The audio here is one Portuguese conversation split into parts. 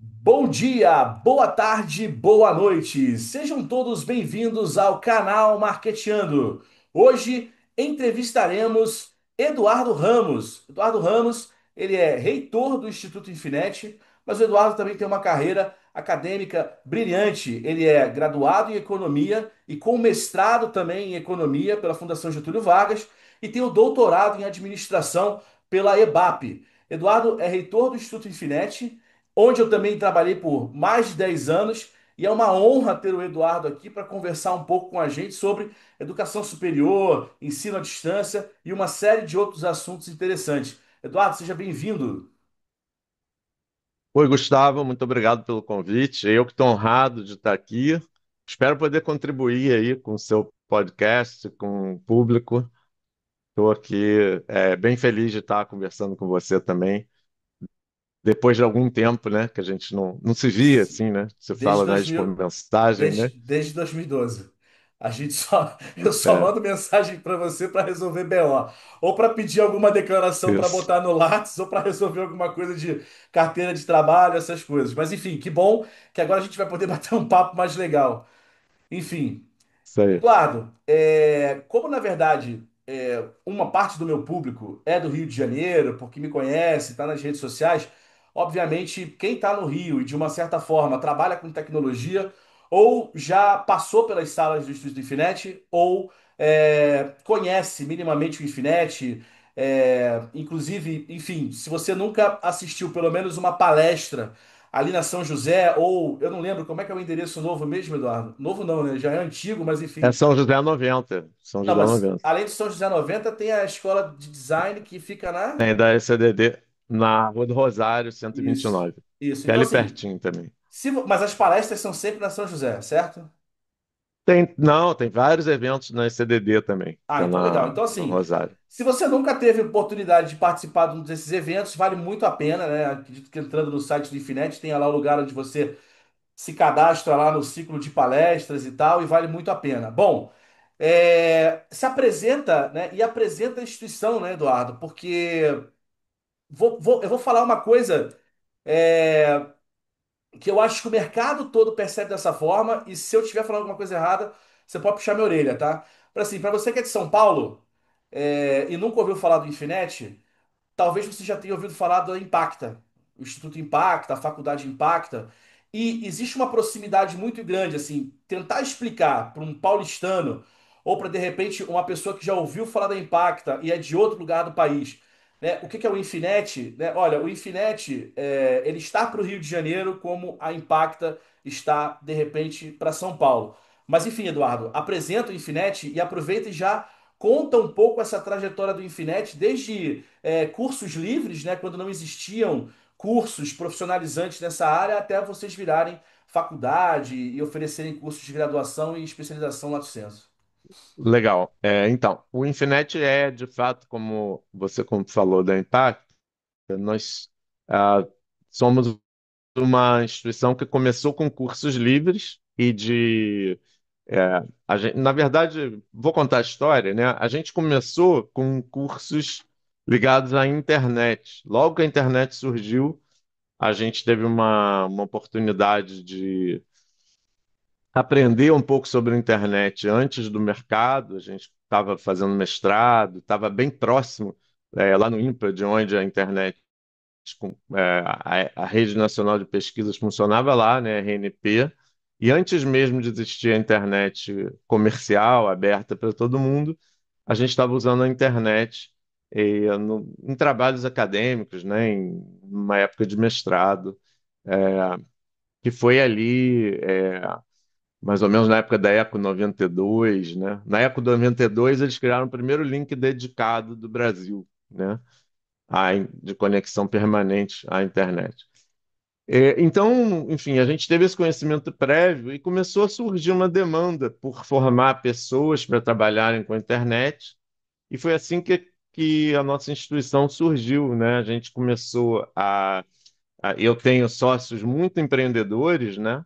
Bom dia, boa tarde, boa noite. Sejam todos bem-vindos ao canal Marqueteando. Hoje entrevistaremos Eduardo Ramos. Eduardo Ramos, ele é reitor do Instituto Infinet, mas o Eduardo também tem uma carreira acadêmica brilhante. Ele é graduado em economia e com mestrado também em economia pela Fundação Getúlio Vargas e tem o doutorado em administração pela EBAP. Eduardo é reitor do Instituto Infinet, onde eu também trabalhei por mais de 10 anos, e é uma honra ter o Eduardo aqui para conversar um pouco com a gente sobre educação superior, ensino à distância e uma série de outros assuntos interessantes. Eduardo, seja bem-vindo. Oi, Gustavo, muito obrigado pelo convite. Eu que estou honrado de estar aqui. Espero poder contribuir aí com o seu podcast, com o público. Estou aqui bem feliz de estar conversando com você também. Depois de algum tempo, né, que a gente não se via assim, né? Se Desde fala mais por 2000, mensagem, né? desde 2012. Eu só É, mando mensagem para você para resolver BO, ou para pedir alguma declaração para isso, botar no Lattes, ou para resolver alguma coisa de carteira de trabalho, essas coisas. Mas enfim, que bom que agora a gente vai poder bater um papo mais legal. Enfim, isso aí. Eduardo, como na verdade uma parte do meu público é do Rio de Janeiro, porque me conhece, está nas redes sociais, obviamente quem está no Rio e de uma certa forma trabalha com tecnologia, ou já passou pelas salas do Instituto Infinet, ou conhece minimamente o Infinet, inclusive, enfim, se você nunca assistiu pelo menos uma palestra ali na São José, ou eu não lembro como é que é o endereço novo mesmo, Eduardo. Novo não, né? Já é antigo, mas É enfim. São José 90, São Não, José mas 90. além do São José 90, tem a escola de design que fica na. Tem da ECDD na Rua do Rosário, Isso. 129, Isso. que é Então, ali assim, pertinho também. mas as palestras são sempre na São José, certo? Não, tem vários eventos na ECDD também, que Ah, é então legal. Então, no assim, Rosário. se você nunca teve oportunidade de participar de um desses eventos, vale muito a pena, né? Acredito que entrando no site do Infinet tem lá o lugar onde você se cadastra lá no ciclo de palestras e tal, e vale muito a pena. Bom, se apresenta, né? E apresenta a instituição, né, Eduardo? Porque eu vou falar uma coisa é, que eu acho que o mercado todo percebe dessa forma, e se eu estiver falando alguma coisa errada, você pode puxar minha orelha, tá? Para assim, para você que é de São Paulo e nunca ouviu falar do Infinet, talvez você já tenha ouvido falar da Impacta, o Instituto Impacta, a Faculdade Impacta, e existe uma proximidade muito grande, assim, tentar explicar para um paulistano ou para de repente uma pessoa que já ouviu falar da Impacta e é de outro lugar do país, né? O que que é o Infinet, né? Olha, o Infinet ele está para o Rio de Janeiro como a Impacta está de repente para São Paulo. Mas enfim, Eduardo, apresenta o Infinet e aproveita e já conta um pouco essa trajetória do Infinet, desde cursos livres, né, quando não existiam cursos profissionalizantes nessa área, até vocês virarem faculdade e oferecerem cursos de graduação e especialização lato sensu. Legal. Então, o Infinet é, de fato, como você como falou da Impact, nós ah, somos uma instituição que começou com cursos livres e na verdade, vou contar a história, né? A gente começou com cursos ligados à internet. Logo que a internet surgiu, a gente teve uma oportunidade de aprender um pouco sobre a internet antes do mercado. A gente estava fazendo mestrado, estava bem próximo, lá no INPA, de onde a internet, a Rede Nacional de Pesquisas funcionava lá, né, RNP. E antes mesmo de existir a internet comercial, aberta para todo mundo, a gente estava usando a internet em trabalhos acadêmicos, né, em uma época de mestrado, que foi ali. Mais ou menos na época da Eco 92, né? Na Eco 92, eles criaram o primeiro link dedicado do Brasil, né? De conexão permanente à internet. Então, enfim, a gente teve esse conhecimento prévio e começou a surgir uma demanda por formar pessoas para trabalharem com a internet, e foi assim que a nossa instituição surgiu, né? A gente começou eu tenho sócios muito empreendedores, né?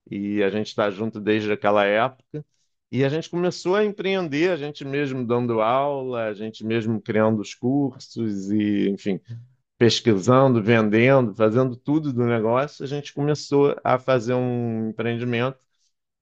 E a gente está junto desde aquela época. E a gente começou a empreender, a gente mesmo dando aula, a gente mesmo criando os cursos e, enfim. pesquisando, vendendo, fazendo tudo do negócio, a gente começou a fazer um empreendimento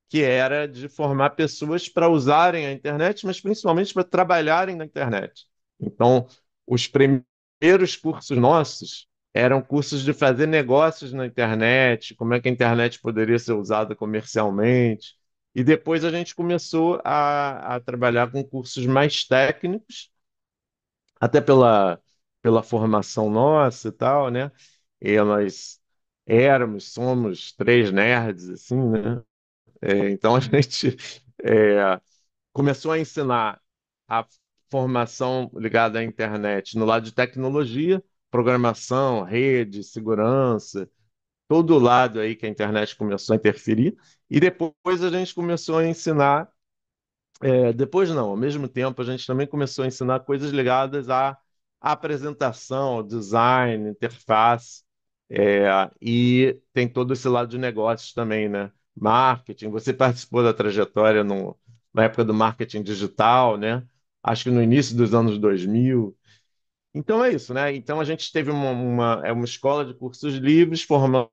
que era de formar pessoas para usarem a internet, mas principalmente para trabalharem na internet. Então, os primeiros cursos nossos eram cursos de fazer negócios na internet, como é que a internet poderia ser usada comercialmente. E depois a gente começou a trabalhar com cursos mais técnicos, até pela formação nossa e tal, né? E nós somos três nerds, assim, né? Então a gente é, começou a ensinar a formação ligada à internet no lado de tecnologia, programação, rede, segurança, todo o lado aí que a internet começou a interferir. E depois a gente começou a ensinar, depois não, ao mesmo tempo a gente também começou a ensinar coisas ligadas à apresentação, ao design, interface, e tem todo esse lado de negócios também, né? Marketing. Você participou da trajetória na época do marketing digital, né? Acho que no início dos anos 2000. Então é isso, né? Então a gente teve uma escola de cursos livres formando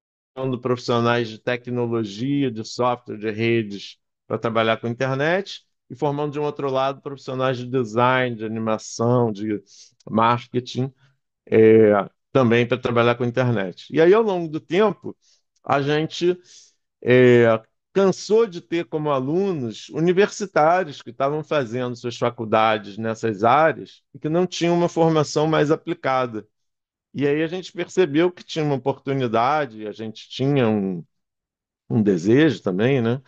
profissionais de tecnologia, de software, de redes para trabalhar com internet e formando de um outro lado profissionais de design, de animação, de marketing, também para trabalhar com internet. E aí ao longo do tempo a gente é, cansou de ter como alunos universitários que estavam fazendo suas faculdades nessas áreas e que não tinham uma formação mais aplicada. E aí a gente percebeu que tinha uma oportunidade, a gente tinha um desejo também, né?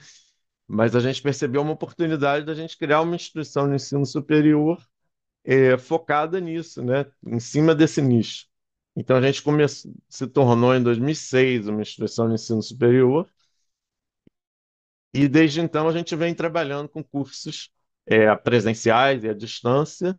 Mas a gente percebeu uma oportunidade da gente criar uma instituição de ensino superior focada nisso, né? Em cima desse nicho. Então a gente se tornou em 2006 uma instituição de ensino superior. E desde então a gente vem trabalhando com cursos presenciais e à distância,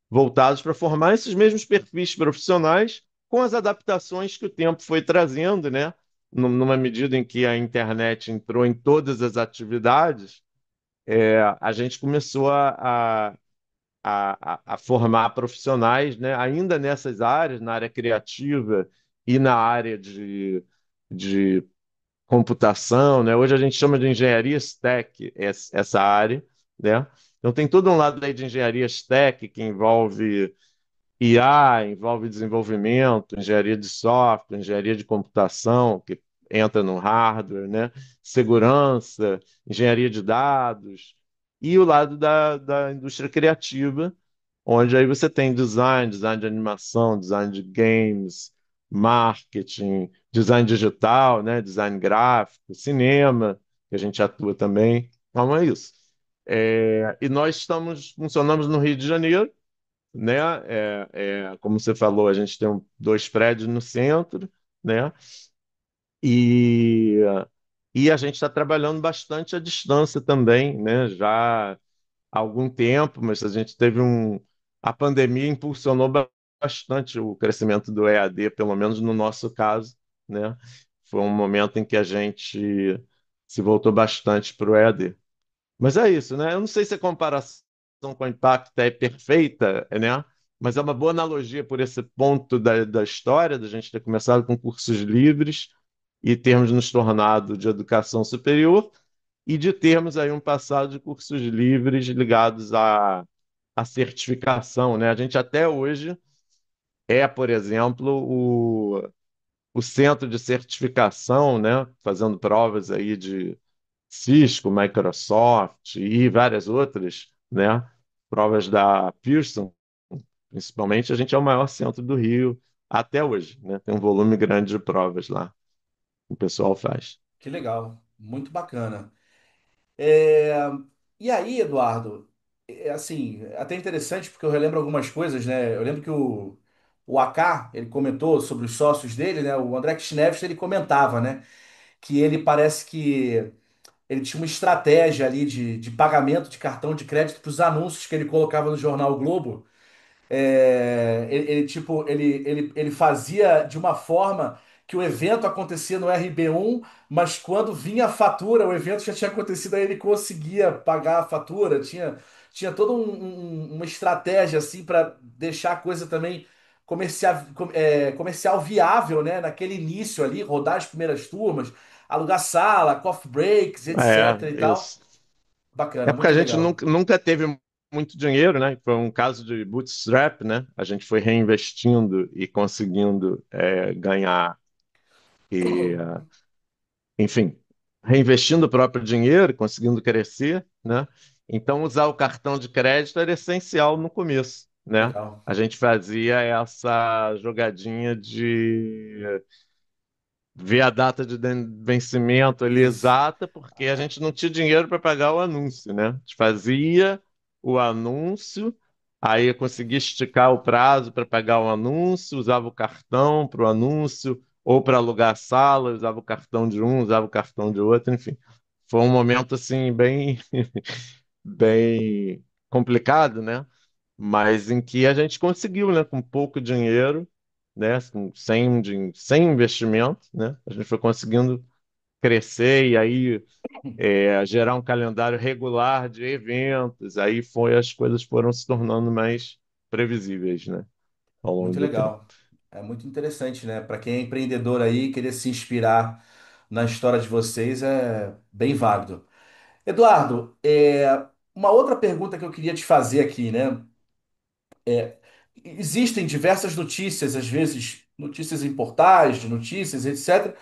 voltados para formar esses mesmos perfis profissionais, com as adaptações que o tempo foi trazendo, né? Numa medida em que a internet entrou em todas as atividades, a gente começou a formar profissionais, né? Ainda nessas áreas, na área criativa e na área de computação, né? Hoje a gente chama de engenharia stack essa área, né? Então tem todo um lado aí de engenharia stack que envolve IA, envolve desenvolvimento, engenharia de software, engenharia de computação, que entra no hardware, né? Segurança, engenharia de dados, e o lado da indústria criativa, onde aí você tem design, design de animação, design de games, marketing, design digital, né? Design gráfico, cinema, que a gente atua também. Então é isso. E nós funcionamos no Rio de Janeiro, né? Como você falou, a gente tem dois prédios no centro, né? E, e a gente está trabalhando bastante à distância também, né? Já há algum tempo, mas a gente teve a pandemia impulsionou bastante o crescimento do EAD, pelo menos no nosso caso, né? Foi um momento em que a gente se voltou bastante para o EAD. Mas é isso, né? Eu não sei se a comparação com o Impact é perfeita, né? Mas é uma boa analogia por esse ponto da história, da gente ter começado com cursos livres e termos nos tornado de educação superior e de termos aí um passado de cursos livres ligados à certificação, né? A gente até hoje por exemplo, o centro de certificação, né? Fazendo provas aí de Cisco, Microsoft e várias outras, né? Provas da Pearson, principalmente, a gente é o maior centro do Rio até hoje, né? Tem um volume grande de provas lá, que o pessoal faz. Que legal, muito bacana. É, E aí, Eduardo, assim, até interessante porque eu relembro algumas coisas, né? Eu lembro que o AK, ele comentou sobre os sócios dele, né? O André Kishnevich, ele comentava, né? Que ele parece que ele tinha uma estratégia ali de pagamento de cartão de crédito para os anúncios que ele colocava no jornal o Globo. Ele fazia de uma forma que o evento acontecia no RB1, mas quando vinha a fatura, o evento já tinha acontecido, aí ele conseguia pagar a fatura. Tinha toda uma estratégia assim para deixar a coisa também comercial viável, né? Naquele início ali, rodar as primeiras turmas, alugar sala, coffee breaks, etc e É, tal. isso. É Bacana, porque a muito gente legal. nunca teve muito dinheiro, né? Foi um caso de bootstrap, né? A gente foi reinvestindo e conseguindo ganhar e, enfim, reinvestindo o próprio dinheiro, conseguindo crescer, né? Então, usar o cartão de crédito era essencial no começo, né? Legal. A gente fazia essa jogadinha de ver a data de vencimento ali Isso. exata, porque a gente não tinha dinheiro para pagar o anúncio, né? A gente fazia o anúncio, aí eu conseguia esticar o prazo para pagar o anúncio, usava o cartão para o anúncio, ou para alugar a sala, usava o cartão de um, usava o cartão de outro, enfim. Foi um momento assim bem complicado, né? Mas em que a gente conseguiu, né, com pouco dinheiro, né, sem investimento, né, a gente foi conseguindo crescer e aí gerar um calendário regular de eventos, aí as coisas foram se tornando mais previsíveis, né, ao longo Muito do tempo. legal. É muito interessante, né? Para quem é empreendedor aí, querer se inspirar na história de vocês é bem válido. Eduardo, uma outra pergunta que eu queria te fazer aqui, né? Existem diversas notícias, às vezes notícias em portais de notícias, etc.,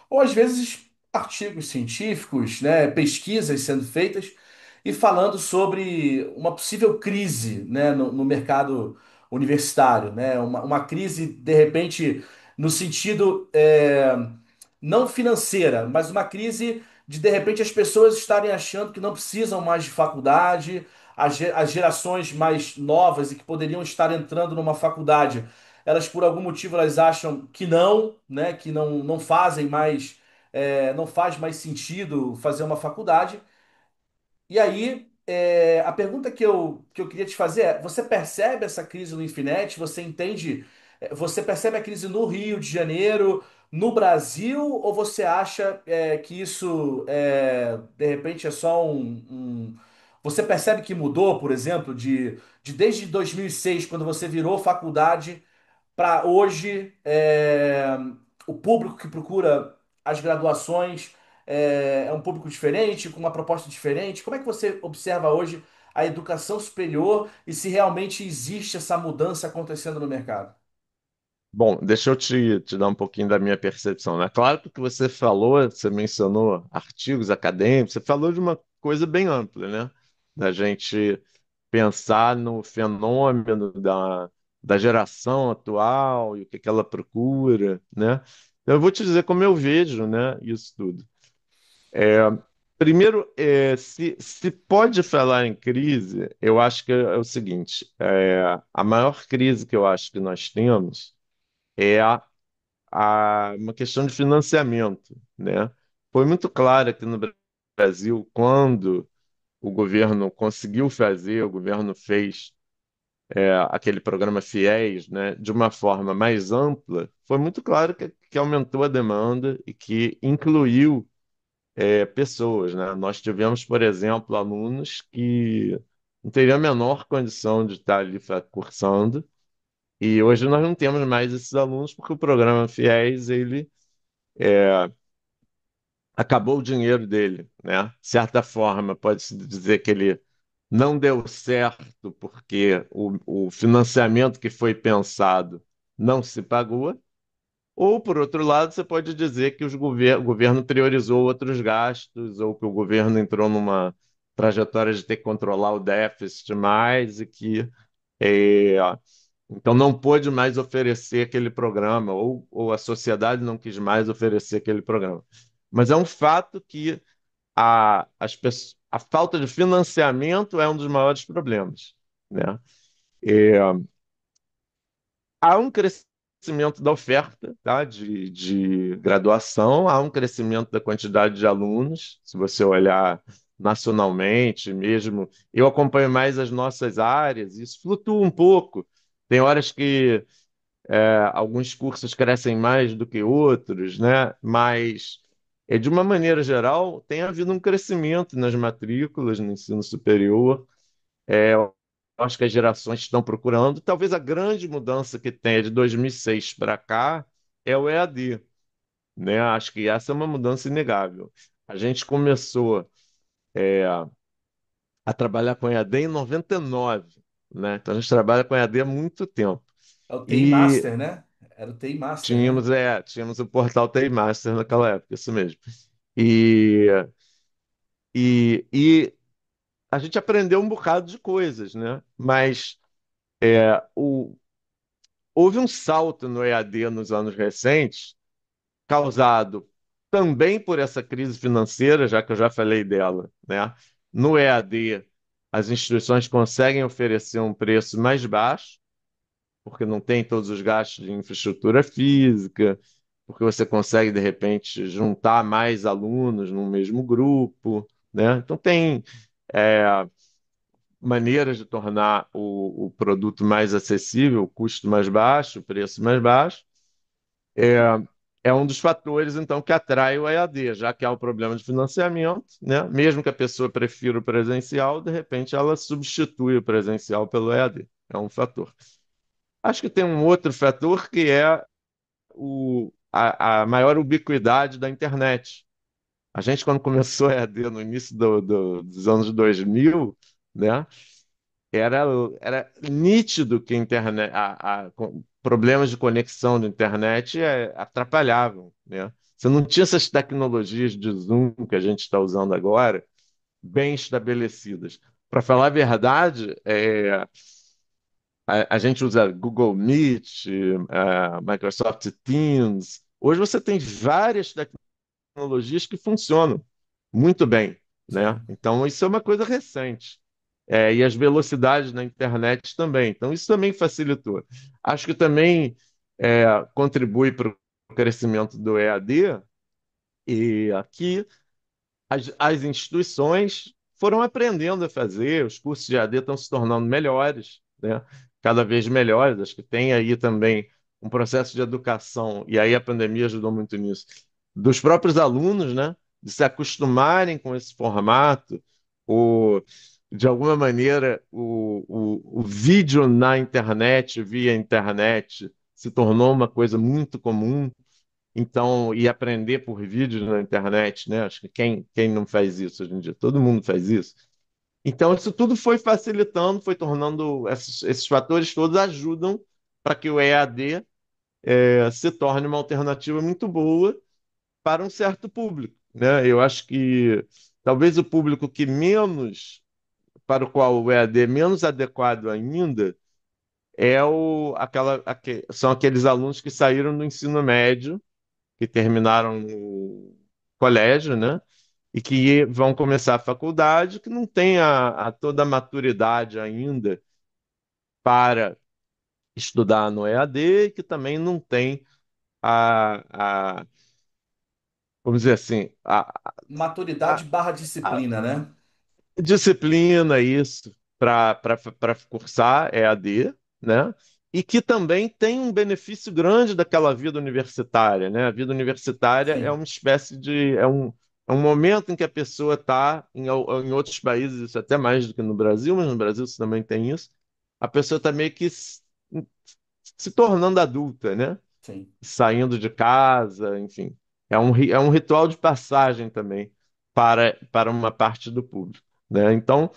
ou às vezes artigos científicos, né, pesquisas sendo feitas e falando sobre uma possível crise, né, no mercado universitário, né, uma crise de repente no sentido não financeira, mas uma crise de repente as pessoas estarem achando que não precisam mais de faculdade, as gerações mais novas e que poderiam estar entrando numa faculdade, elas por algum motivo elas acham que não, né, que não fazem mais, não faz mais sentido fazer uma faculdade. E aí, a pergunta que eu queria te fazer é: você percebe essa crise no Infinet? Você entende? Você percebe a crise no Rio de Janeiro, no Brasil, ou você acha que isso, de repente, é só Você percebe que mudou, por exemplo, de desde 2006, quando você virou faculdade, para hoje, o público que procura as graduações é um público diferente, com uma proposta diferente. Como é que você observa hoje a educação superior e se realmente existe essa mudança acontecendo no mercado? Bom, deixa eu te dar um pouquinho da minha percepção, né? Claro que o que você falou, você mencionou artigos acadêmicos, você falou de uma coisa bem ampla, né? Da gente pensar no fenômeno da geração atual e o que que ela procura, né? Então, eu vou te dizer como eu vejo, né, isso tudo. Primeiro, se pode falar em crise, eu acho que é o seguinte: a maior crise que eu acho que nós temos é uma questão de financiamento, né? Foi muito claro aqui no Brasil quando o governo conseguiu fazer, o governo fez aquele programa Fiéis, né, de uma forma mais ampla, foi muito claro que aumentou a demanda e que incluiu pessoas, né? Nós tivemos, por exemplo, alunos que não teriam a menor condição de estar ali cursando, e hoje nós não temos mais esses alunos porque o programa Fiéis, ele acabou o dinheiro dele, né? De certa forma, pode-se dizer que ele não deu certo porque o financiamento que foi pensado não se pagou, ou, por outro lado, você pode dizer que o governo priorizou outros gastos, ou que o governo entrou numa trajetória de ter que controlar o déficit mais e que é, então não pôde mais oferecer aquele programa, ou a sociedade não quis mais oferecer aquele programa. Mas é um fato que a falta de financiamento é um dos maiores problemas, né? É, há um crescimento da oferta, tá, de graduação, há um crescimento da quantidade de alunos, se você olhar nacionalmente mesmo. Eu acompanho mais as nossas áreas, isso flutua um pouco. Tem horas que alguns cursos crescem mais do que outros, né? Mas, de uma maneira geral, tem havido um crescimento nas matrículas no ensino superior. acho que as gerações estão procurando. Talvez a grande mudança que tenha de 2006 para cá é o EAD, né? Acho que essa é uma mudança inegável. A gente começou a trabalhar com EAD em 99, né? Então a gente trabalha com EAD há muito tempo. É o TI E Master, né? Era o TI Master, né? tínhamos o portal TI Master naquela época, isso mesmo. E, e a gente aprendeu um bocado de coisas, né? Mas o, houve um salto no EAD nos anos recentes, causado também por essa crise financeira, já que eu já falei dela, né? No EAD, as instituições conseguem oferecer um preço mais baixo, porque não tem todos os gastos de infraestrutura física, porque você consegue, de repente, juntar mais alunos no mesmo grupo, né? Então, tem é, maneiras de tornar o produto mais acessível, o custo mais baixo, o preço mais baixo. É, é um dos fatores, então, que atrai o EAD, já que há o problema de financiamento, né? Mesmo que a pessoa prefira o presencial, de repente ela substitui o presencial pelo EAD. É um fator. Acho que tem um outro fator que é a maior ubiquidade da internet. A gente, quando começou a EAD no início dos anos 2000, né, era, era nítido que a internet, problemas de conexão de internet atrapalhavam, né? Você não tinha essas tecnologias de Zoom que a gente está usando agora, bem estabelecidas. Para falar a verdade, a gente usa Google Meet, Microsoft Teams. Hoje você tem várias tecnologias que funcionam muito bem, né? Sim. Então, isso é uma coisa recente. E as velocidades na internet também. Então, isso também facilitou. Acho que também contribui para o crescimento do EAD, e aqui as instituições foram aprendendo a fazer, os cursos de EAD estão se tornando melhores, né? Cada vez melhores. Acho que tem aí também um processo de educação, e aí a pandemia ajudou muito nisso, dos próprios alunos, né? De se acostumarem com esse formato, o, de alguma maneira, o vídeo na internet, via internet, se tornou uma coisa muito comum. Então, e aprender por vídeos na internet, né? Acho que quem não faz isso hoje em dia? Todo mundo faz isso. Então, isso tudo foi facilitando, foi tornando, esses fatores todos ajudam para que o EAD se torne uma alternativa muito boa para um certo público, né? Eu acho que talvez o público que menos, para o qual o EAD é menos adequado ainda, são aqueles alunos que saíram do ensino médio, que terminaram o colégio, né? E que vão começar a faculdade, que não tem toda a maturidade ainda para estudar no EAD, e que também não tem a vamos dizer assim, Maturidade a- barra a disciplina, né? disciplina, isso, para cursar EAD, né? E que também tem um benefício grande daquela vida universitária, né? A vida universitária é Sim, uma espécie de, é um momento em que a pessoa está, em outros países, isso é até mais do que no Brasil, mas no Brasil você também tem isso, a pessoa está meio que se tornando adulta, né? sim. Saindo de casa, enfim. É um ritual de passagem também para uma parte do público, né? Então,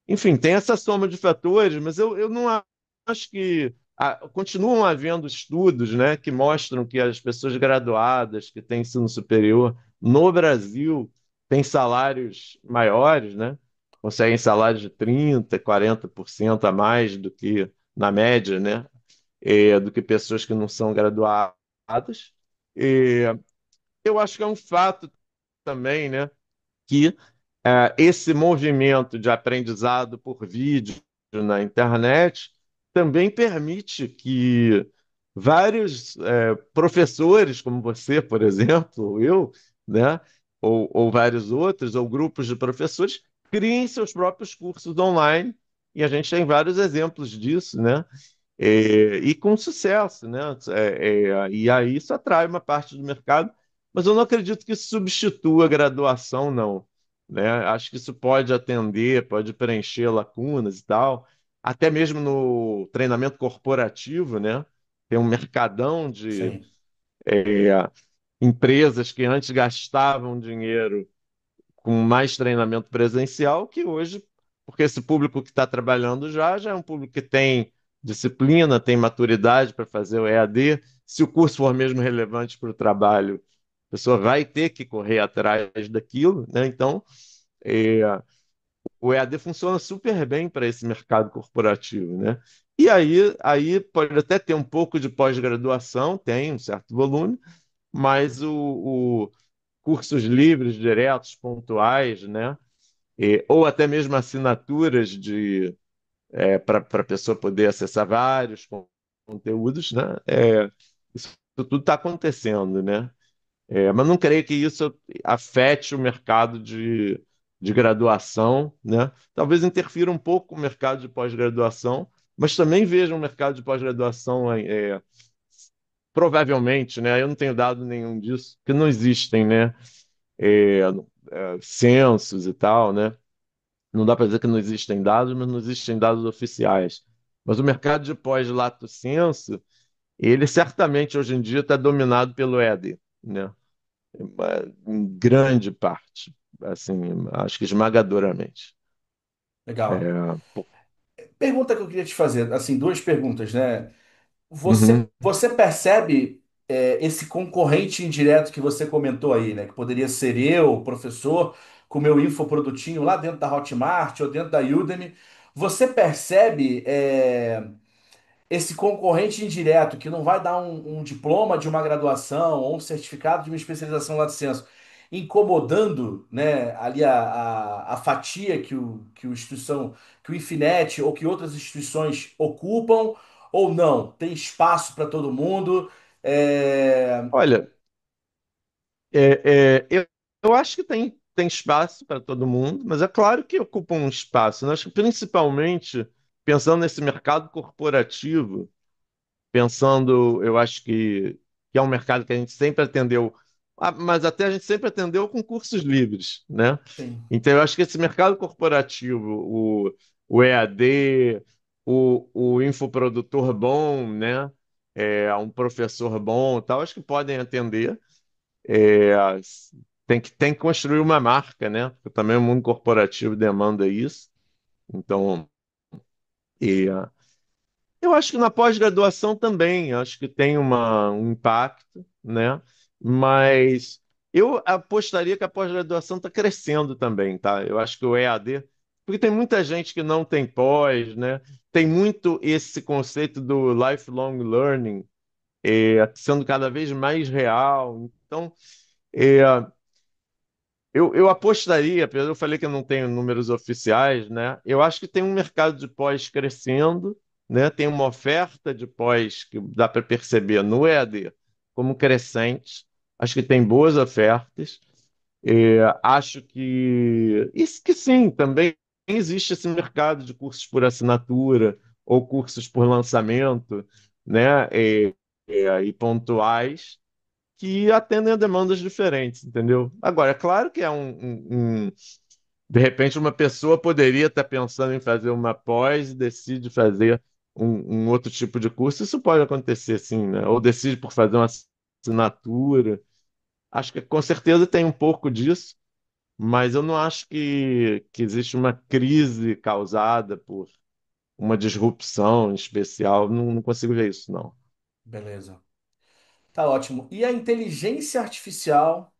enfim, tem essa soma de fatores, mas eu não acho que. Continuam havendo estudos, né, que mostram que as pessoas graduadas que têm ensino superior no Brasil têm salários maiores, né? Conseguem salários de 30, 40% a mais do que na média, né? Do que pessoas que não são graduadas. E eu acho que é um fato também, né, que esse movimento de aprendizado por vídeo na internet também permite que vários professores, como você, por exemplo, eu, né, ou vários outros, ou grupos de professores, criem seus próprios cursos online, e a gente tem vários exemplos disso, né? E com sucesso, né? E aí isso atrai uma parte do mercado, mas eu não acredito que isso substitua a graduação, não, né? Acho que isso pode atender, pode preencher lacunas e tal. até mesmo no treinamento corporativo, né? Tem um mercadão de Sim. empresas que antes gastavam dinheiro com mais treinamento presencial, que hoje, porque esse público que está trabalhando já é um público que tem disciplina, tem maturidade para fazer o EAD. Se o curso for mesmo relevante para o trabalho, a pessoa vai ter que correr atrás daquilo, né? Então, é, o EAD funciona super bem para esse mercado corporativo, né? E aí pode até ter um pouco de pós-graduação, tem um certo volume, mas cursos livres, diretos, pontuais, né? Ou até mesmo assinaturas de para a pessoa poder acessar vários conteúdos, né? Isso tudo está acontecendo, né? Mas não creio que isso afete o mercado de graduação, né? Talvez interfira um pouco com o mercado de pós-graduação, mas também vejo um mercado de pós-graduação provavelmente, né? Eu não tenho dado nenhum disso, que não existem, né? É, censos e tal, né? Não dá para dizer que não existem dados, mas não existem dados oficiais. Mas o mercado de pós-lato sensu, ele certamente hoje em dia está dominado pelo ED, né? Em grande parte, assim, acho que esmagadoramente. Legal. É, pô, Pergunta que eu queria te fazer, assim, duas perguntas, né? uhum. Você percebe esse concorrente indireto que você comentou aí, né? Que poderia ser eu, o professor, com meu infoprodutinho lá dentro da Hotmart ou dentro da Udemy. Você percebe esse concorrente indireto que não vai dar um diploma de uma graduação ou um certificado de uma especialização lato sensu, incomodando, né, ali a fatia que o Infinet ou que outras instituições ocupam, ou não? Tem espaço para todo mundo? É, Olha, eu acho que tem espaço para todo mundo, mas é claro que ocupa um espaço, né? Acho que principalmente pensando nesse mercado corporativo, pensando, eu acho que é um mercado que a gente sempre atendeu, mas até a gente sempre atendeu com cursos livres, né? sim, Então, eu acho que esse mercado corporativo, o EAD, o infoprodutor bom, né? Um professor bom, e tal, acho que podem atender. É, tem que construir uma marca, né? Porque também o mundo corporativo demanda isso. Então, e, eu acho que na pós-graduação também, acho que tem um impacto, né? Mas eu apostaria que a pós-graduação está crescendo também, tá? Eu acho que o EAD, porque tem muita gente que não tem pós, né? Tem muito esse conceito do lifelong learning, sendo cada vez mais real. Então, é, eu apostaria, apesar de eu falei que eu não tenho números oficiais, né? Eu acho que tem um mercado de pós crescendo, né? Tem uma oferta de pós que dá para perceber no EAD como crescente. Acho que tem boas ofertas. Acho isso que sim, também existe esse mercado de cursos por assinatura ou cursos por lançamento, né? E pontuais que atendem a demandas diferentes, entendeu? Agora, é claro que de repente uma pessoa poderia estar pensando em fazer uma pós e decide fazer um outro tipo de curso. Isso pode acontecer, sim, né? Ou decide por fazer uma assinatura. Acho que com certeza tem um pouco disso, mas eu não acho que existe uma crise causada por uma disrupção especial. Não, não consigo ver isso, não. beleza. Tá ótimo. E a inteligência artificial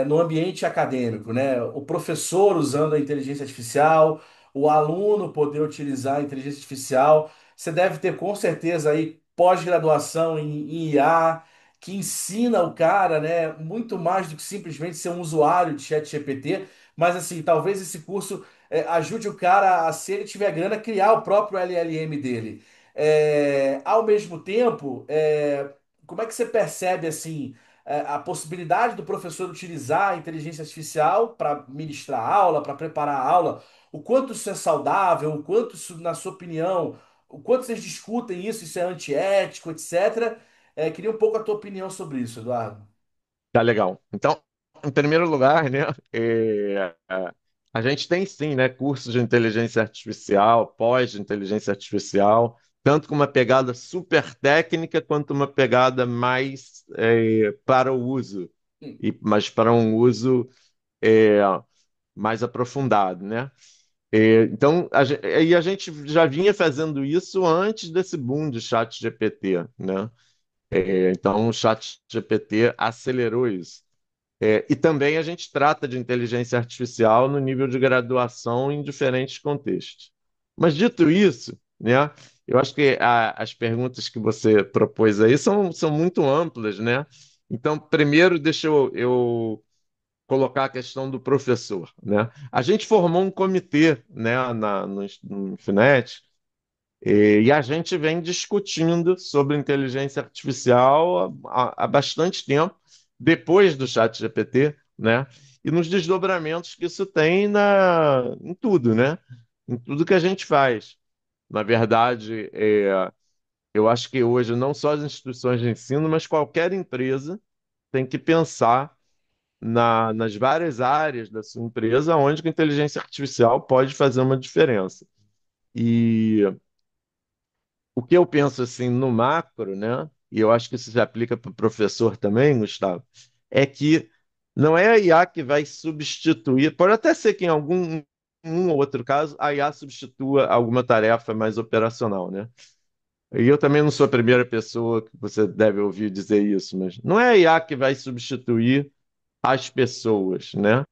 no ambiente acadêmico, né? O professor usando a inteligência artificial, o aluno poder utilizar a inteligência artificial. Você deve ter com certeza aí pós-graduação em IA, que ensina o cara, né, muito mais do que simplesmente ser um usuário de ChatGPT, mas assim, talvez esse curso ajude o cara a, se ele tiver grana, criar o próprio LLM dele. Ao mesmo tempo, como é que você percebe assim? A possibilidade do professor utilizar a inteligência artificial para ministrar aula, para preparar a aula, o quanto isso é saudável, o quanto isso, na sua opinião, o quanto vocês discutem isso, isso é antiético, etc. Queria um pouco a tua opinião sobre isso, Eduardo. Tá legal. Então, em primeiro lugar, né? A gente tem sim, né, cursos de inteligência artificial, pós de inteligência artificial, tanto com uma pegada super técnica quanto uma pegada mais para o uso, mas para um uso é, mais aprofundado, né? Então, a gente já vinha fazendo isso antes desse boom de chat GPT, né? Então, o chat GPT acelerou isso. E também a gente trata de inteligência artificial no nível de graduação em diferentes contextos. Mas dito isso, né, eu acho que as perguntas que você propôs aí são muito amplas, né? Então, primeiro, deixa eu colocar a questão do professor, né? A gente formou um comitê, né, no Infinet, e a gente vem discutindo sobre inteligência artificial há bastante tempo, depois do chat GPT, né? E nos desdobramentos que isso tem em tudo, né? Em tudo que a gente faz. Na verdade, eu acho que hoje não só as instituições de ensino, mas qualquer empresa tem que pensar nas várias áreas da sua empresa onde que a inteligência artificial pode fazer uma diferença. E o que eu penso assim no macro, né? E eu acho que isso se aplica para o professor também, Gustavo, é que não é a IA que vai substituir, pode até ser que em algum um ou outro caso a IA substitua alguma tarefa mais operacional, né? E eu também não sou a primeira pessoa que você deve ouvir dizer isso, mas não é a IA que vai substituir as pessoas, né?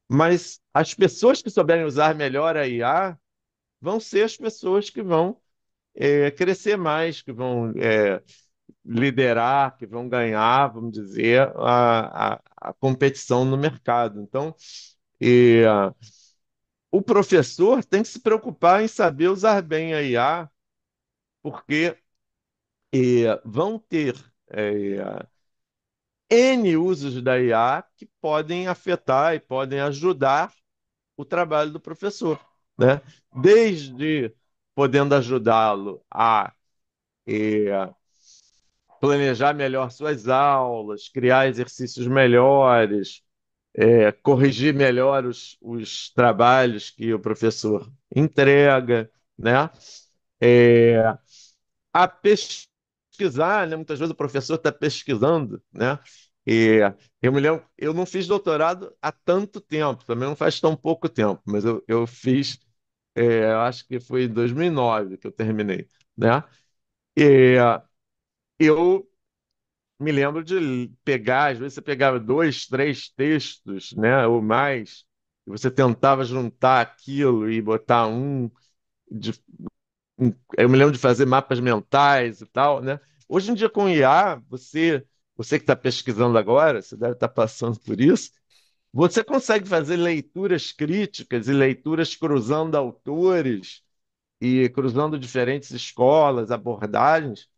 Mas as pessoas que souberem usar melhor a IA vão ser as pessoas que vão crescer mais, que vão liderar, que vão ganhar, vamos dizer, a competição no mercado. Então, e, ah, o professor tem que se preocupar em saber usar bem a IA, porque vão ter N usos da IA que podem afetar e podem ajudar o trabalho do professor, né? Desde podendo ajudá-lo a eh, planejar melhor suas aulas, criar exercícios melhores, corrigir melhor os trabalhos que o professor entrega, né? É, a pesquisar, né? Muitas vezes o professor está pesquisando, né? E eu me lembro, eu não fiz doutorado há tanto tempo, também não faz tão pouco tempo, mas eu fiz, eu acho que foi em 2009 que eu terminei, né? E eu me lembro de pegar, às vezes você pegava dois, três textos, né, ou mais, e você tentava juntar aquilo e botar de- eu me lembro de fazer mapas mentais e tal, né? Hoje em dia com IA, você que está pesquisando agora, você deve estar passando por isso, você consegue fazer leituras críticas e leituras cruzando autores e cruzando diferentes escolas, abordagens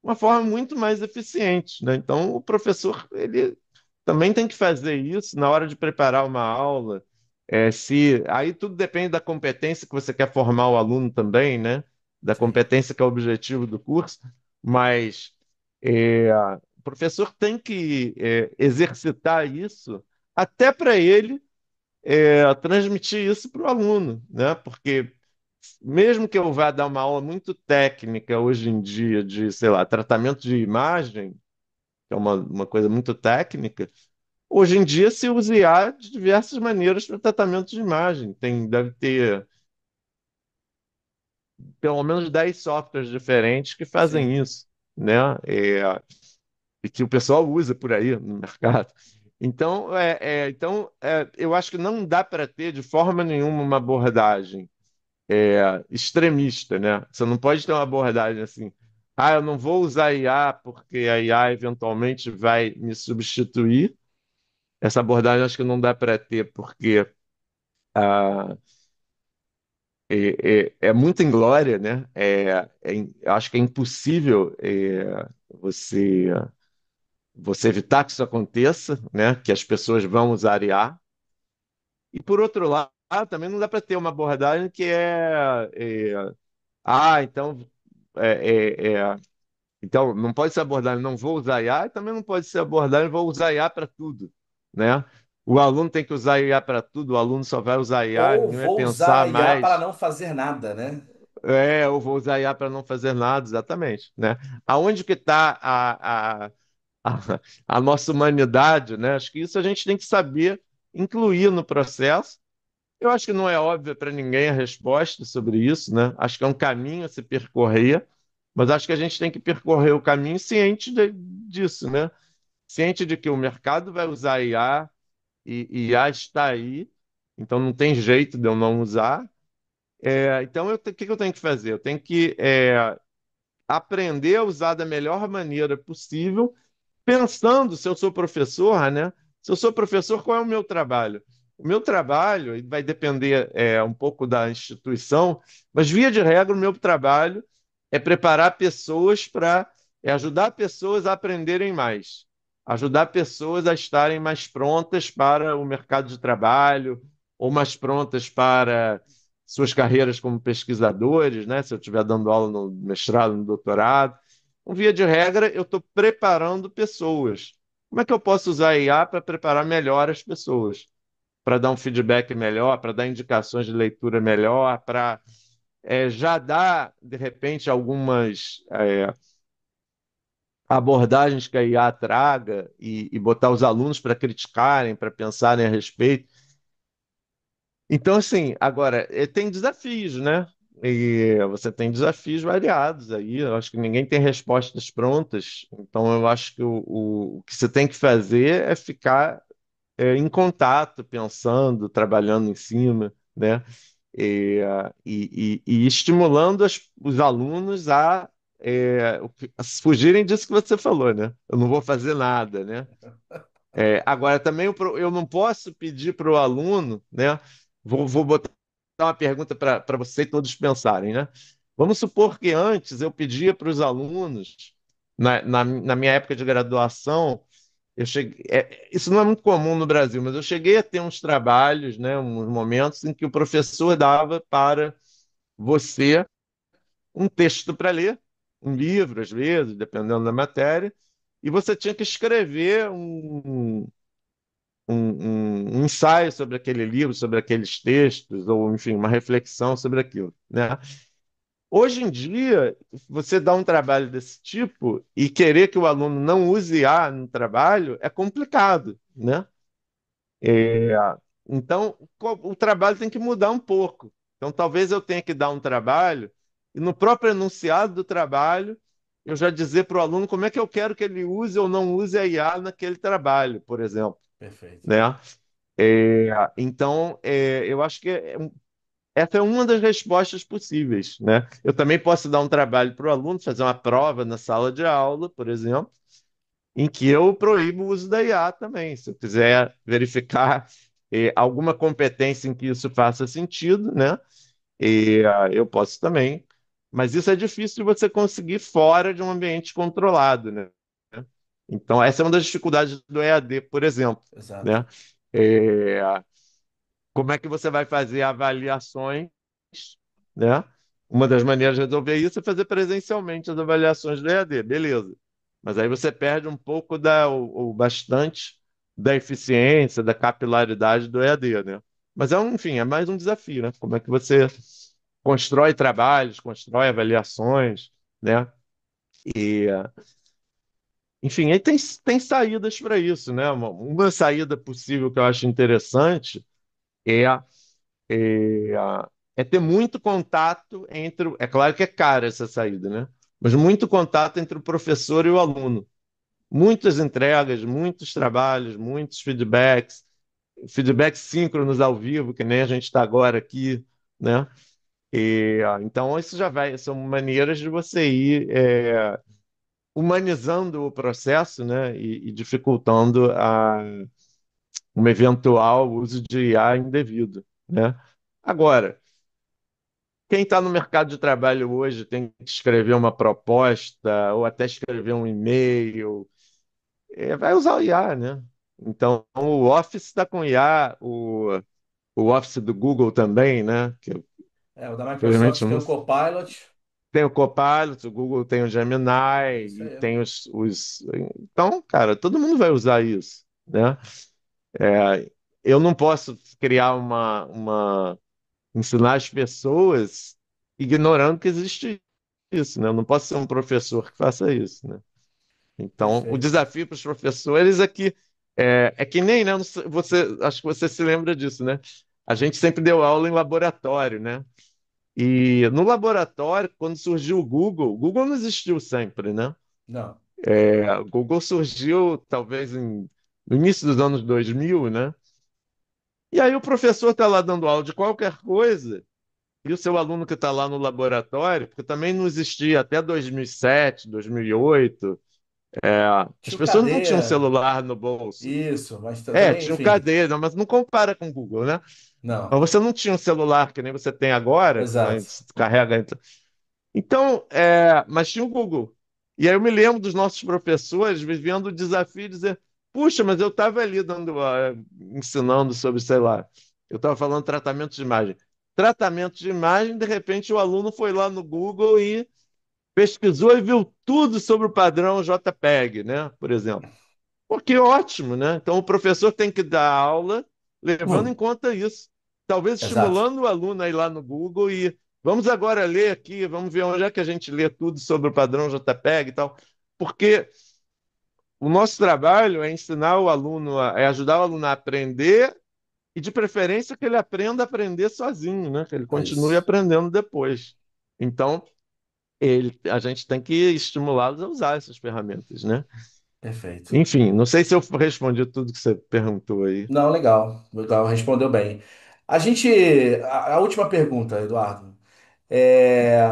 uma forma muito mais eficiente, né? Então, o professor ele também tem que fazer isso na hora de preparar uma aula. Se aí tudo depende da competência que você quer formar o aluno também, né? Da Sim, competência que é o objetivo do curso, mas o professor tem que exercitar isso até para ele transmitir isso para o aluno, né? Porque mesmo que eu vá dar uma aula muito técnica hoje em dia de, sei lá, tratamento de imagem, que é uma coisa muito técnica, hoje em dia se usa IA de diversas maneiras para tratamento de imagem. Deve ter pelo menos 10 softwares diferentes que sim, fazem isso, né? E que o pessoal usa por aí no mercado. Então, eu acho que não dá para ter de forma nenhuma uma abordagem extremista, né? Você não pode ter uma abordagem assim, eu não vou usar IA porque a IA eventualmente vai me substituir. Essa abordagem acho que não dá para ter, porque ah, é muito inglória, né? Eu acho que é impossível você evitar que isso aconteça, né? Que as pessoas vão usar IA. E por outro lado, também não dá para ter uma abordagem que então é, é, é, Então, não pode ser abordagem, não vou usar IA, e também não pode ser abordagem, vou usar IA para tudo, né? o aluno tem que usar IA para tudo, o aluno só vai usar IA, Ou ninguém vai vou usar pensar a IA para mais. não fazer nada, né? Eu vou usar IA para não fazer nada, exatamente, né? Aonde que está a, a nossa humanidade, né? Acho que isso a gente tem que saber incluir no processo. Eu acho que não é óbvio para ninguém a resposta sobre isso, né? Acho que é um caminho a se percorrer, mas acho que a gente tem que percorrer o caminho disso, né? Ciente de que o mercado vai usar IA e IA está aí, então não tem jeito de eu não usar. Então, o que que eu tenho que fazer? Eu tenho que aprender a usar da melhor maneira possível pensando, se eu sou professor, né? Se eu sou professor, qual é o meu trabalho? O meu trabalho ele vai depender um pouco da instituição, mas via de regra, o meu trabalho é preparar pessoas para ajudar pessoas a aprenderem mais, ajudar pessoas a estarem mais prontas para o mercado de trabalho ou mais prontas para suas carreiras como pesquisadores, né? Se eu estiver dando aula no mestrado, no doutorado. Via de regra, eu estou preparando pessoas. Como é que eu posso usar a IA para preparar melhor as pessoas? Para dar um feedback melhor, para dar indicações de leitura melhor, para já dar, de repente, algumas abordagens que a IA traga e botar os alunos para criticarem, para pensarem a respeito. Então, assim, agora, tem desafios, né? E você tem desafios variados aí. Eu acho que ninguém tem respostas prontas. Então, eu acho que o que você tem que fazer é ficar em contato, pensando, trabalhando em cima, né? E estimulando os alunos a fugirem disso que você falou, né? Eu não vou fazer nada, né? Agora, também eu não posso pedir para o aluno, né? Vou botar uma pergunta para você e todos pensarem, né? Vamos supor que antes eu pedia para os alunos, na minha época de graduação, isso não é muito comum no Brasil, mas eu cheguei a ter uns trabalhos, né? Uns momentos em que o professor dava para você um texto para ler, um livro, às vezes, dependendo da matéria, e você tinha que escrever um ensaio sobre aquele livro, sobre aqueles textos, ou enfim, uma reflexão sobre aquilo, né? Hoje em dia, você dá um trabalho desse tipo e querer que o aluno não use IA no trabalho é complicado, né? É, então, o trabalho tem que mudar um pouco. Então, talvez eu tenha que dar um trabalho e no próprio enunciado do trabalho eu já dizer para o aluno como é que eu quero que ele use ou não use a IA naquele trabalho, por exemplo, Perfeito. né? Então, eu acho que essa é uma das respostas possíveis, né? Eu também posso dar um trabalho para o aluno, fazer uma prova na sala de aula, por exemplo, em que eu proíbo o uso da IA também. Se eu quiser verificar alguma competência em que isso faça sentido, né? Eu posso também. Mas isso é difícil de você conseguir fora de um ambiente controlado, né? Então, essa é uma das dificuldades do EAD, por exemplo, Exato. né? É, Como é que você vai fazer avaliações, né? Uma das maneiras de resolver isso é fazer presencialmente as avaliações do EAD, beleza. Mas aí você perde um pouco ou bastante da eficiência, da capilaridade do EAD, né? Mas enfim, é mais um desafio, né? Como é que você constrói trabalhos, constrói avaliações, né? E, enfim, aí tem saídas para isso, né? Uma saída possível que eu acho interessante é é, ter muito contato entre. É claro que é cara essa saída, né? Mas muito contato entre o professor e o aluno. Muitas entregas, muitos trabalhos, muitos feedbacks síncronos ao vivo, que nem a gente está agora aqui, né? Então, isso já vai, são maneiras de você ir humanizando o processo, né? E dificultando um eventual uso de IA indevido, né? Agora, quem está no mercado de trabalho hoje tem que escrever uma proposta ou até escrever um e-mail, vai usar o IA, né? Então, o Office está com IA, o Office do Google também, né? Que eu, O da infelizmente, Microsoft eu tem não o Copilot. tem o Copilot, o Google tem o Gemini É isso e aí. tem os. Então, cara, todo mundo vai usar isso, né? eu não posso criar ensinar as pessoas ignorando que existe isso, né? Eu não posso ser um professor que faça isso, né? Então, o Perfeito. desafio para os professores é que é que nem, né? Você, acho que você se lembra disso, né? A gente sempre deu aula em laboratório, né? E no laboratório, quando surgiu o Google não existiu sempre, né? Não. O Google surgiu talvez no início dos anos 2000, né? E aí o professor está lá dando aula de qualquer coisa e o seu aluno que está lá no laboratório, porque também não existia até 2007, 2008, as Tio pessoas não tinham Cadeia, celular no bolso. isso, mas também, Tinha o enfim. cadeira, mas não compara com o Google, né? Mas Não. você não tinha um celular que nem você tem agora, que Exato. você carrega. Então, mas tinha o Google. E aí eu me lembro dos nossos professores vivendo o desafio de dizer, puxa, mas eu estava ali ensinando sobre, sei lá, eu estava falando tratamento de imagem. Tratamento de imagem, de repente o aluno foi lá no Google e pesquisou e viu tudo sobre o padrão JPEG, né? Por exemplo. Pô, que ótimo, né? Então o professor tem que dar aula levando em conta isso. Talvez Exato. estimulando o aluno a ir lá no Google e vamos agora ler aqui, vamos ver onde é que a gente lê tudo sobre o padrão JPEG e tal. Porque o nosso trabalho é ensinar o aluno, é ajudar o aluno a aprender e, de preferência, que ele aprenda a aprender sozinho, né? Que ele É continue isso. aprendendo depois. Então, a gente tem que estimulá-los a usar essas ferramentas, né? Perfeito. Enfim, não sei se eu respondi tudo que você perguntou aí. Não, legal. Legal, respondeu bem. A gente. A última pergunta, Eduardo. É,